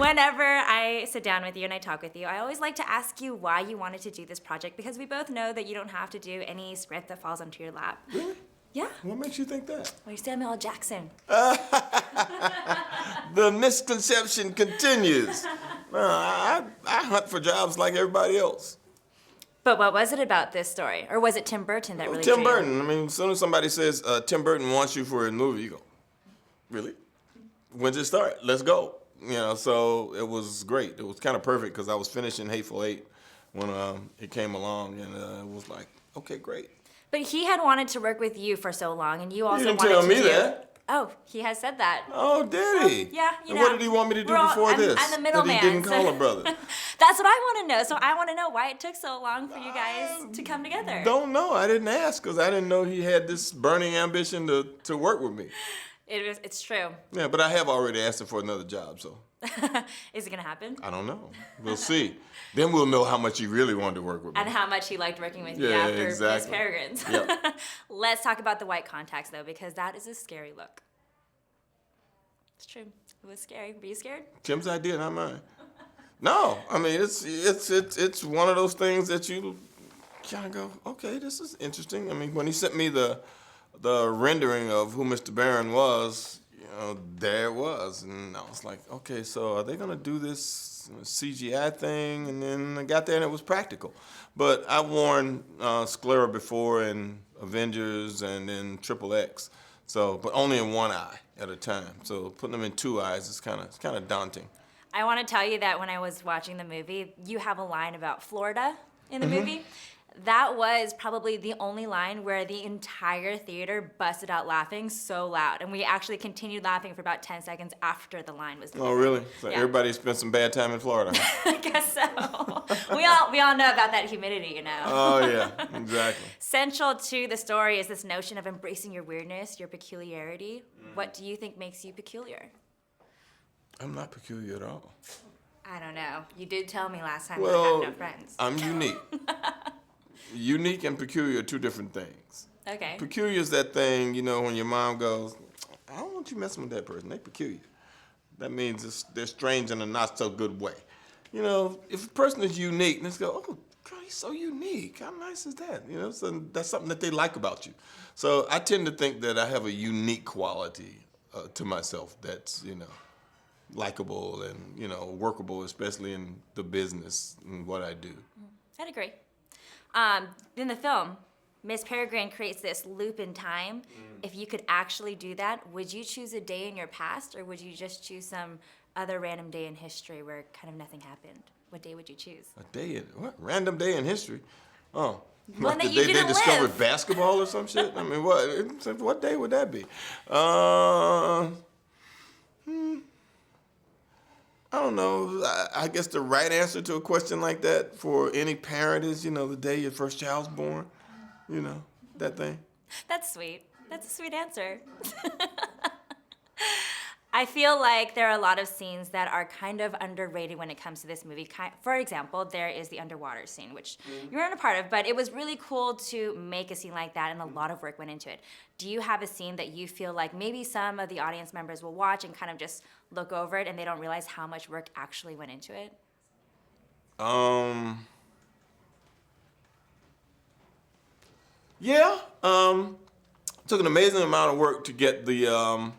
Whenever I sit down with you and I talk with you, I always like to ask you why you wanted to do this project, because we both know that you don't have to do any script that falls onto your lap. Really? Yeah. What makes you think that? Well, you're Samuel L. Jackson. The misconception continues. I hunt for jobs like everybody else. But what was it about this story? Or was it Tim Burton that really Tim drew you? Burton. I mean, as soon as somebody says Tim Burton wants you for a movie, you go, really? When's it start? Let's go. You know, so it was great. It was kind of perfect because I was finishing Hateful Eight when it came along, and it was like, okay, great. But he had wanted to work with you for so long, and you also He didn't wanted tell to me do... that. Oh, he has said that. Oh, did he? Yeah, you And know. what did he want me to do before this? I'm the middleman. That he didn't call a brother. That's what I want to know. So I want to know why it took so long for you guys to come together. Don't know. I didn't ask because I didn't know he had this burning ambition to work with me. It's true. Yeah, but I have already asked him for another job, so. Is it going to happen? I don't know. We'll see. Then we'll know how much he really wanted to work with me. And how much he liked working with you Yeah, after exactly. Miss Peregrine's. Yep. Let's talk about the white contacts, though, because that is a scary look. It's true. It was scary. Were you scared? Kim's idea, not mine. No, I mean it's one of those things that you kind of go, okay, this is interesting. I mean, when he sent me the rendering of who Mr. Barron was, you know, there it was, and I was like, okay, so are they gonna do this CGI thing? And then I got there and it was practical. But I worn sclera before in Avengers and in Triple X, so but only in one eye at a time. So putting them in two eyes is kind of daunting. I want to tell you that when I was watching the movie, you have a line about Florida in the movie. That was probably the only line where the entire theater busted out laughing so loud. And we actually continued laughing for about 10 seconds after the line was delivered. Oh, really? So Yeah. everybody spent some bad time in Florida. I guess so. we all know about that humidity, you know. Oh, yeah, exactly. Central to the story is this notion of embracing your weirdness, your peculiarity. What do you think makes you peculiar? I'm not peculiar at all. I don't know. You did tell me last time Well, we have no friends. I'm unique. Unique and peculiar are two different things. Okay. Peculiar is that thing, you know, when your mom goes, I don't want you messing with that person. They're peculiar. That means they're strange in a not so good way. You know, if a person is unique, let's go, oh, God, he's so unique. How nice is that? You know, so that's something that they like about you. So I tend to think that I have a unique quality to myself that's, you know, likable and, you know, workable, especially in the business and what I do. I'd agree. In the film, Miss Peregrine creates this loop in time. If you could actually do that, would you choose a day in your past, or would you just choose some other random day in history where kind of nothing happened? What day would you choose? A day in, what? Random day in history? Oh. One Like that the you day they didn't discovered live. basketball or some shit? I mean, what day would that be? I don't know. I guess the right answer to a question like that for any parent is, you know, the day your first child's born. You know, that thing. That's sweet. That's a sweet answer. I feel like there are a lot of scenes that are kind of underrated when it comes to this movie. For example, there is the underwater scene, which you weren't a part of, but it was really cool to make a scene like that, and a lot of work went into it. Do you have a scene that you feel like maybe some of the audience members will watch and kind of just look over it and they don't realize how much work actually went into it? Yeah. Took an amazing amount of work to get the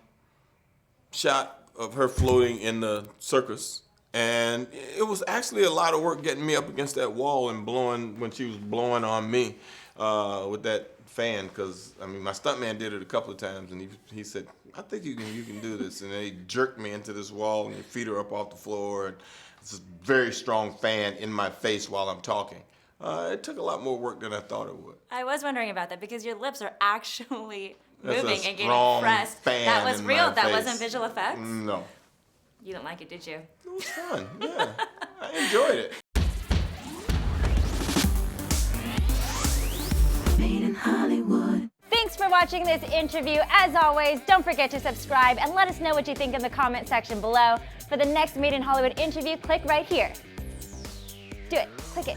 shot of her floating in the circus. And it was actually a lot of work getting me up against that wall and blowing, when she was blowing on me with that fan, because, I mean, my stuntman did it a couple of times, and he said, I think you can do this. And they jerked me into this wall, and they feed her up off the floor, and it's a very strong fan in my face while I'm talking. It took a lot more work than I thought it would. I was wondering about that because your lips are actually That's moving a and getting strong pressed. fan That was in real. my That face. wasn't visual effects. No. You didn't like it, did you? It was fun, yeah. I enjoyed it. Made in Hollywood. Thanks for watching this interview. As always, don't forget to subscribe and let us know what you think in the comment section below. For the next Made in Hollywood interview, click right here. Do it. Click it.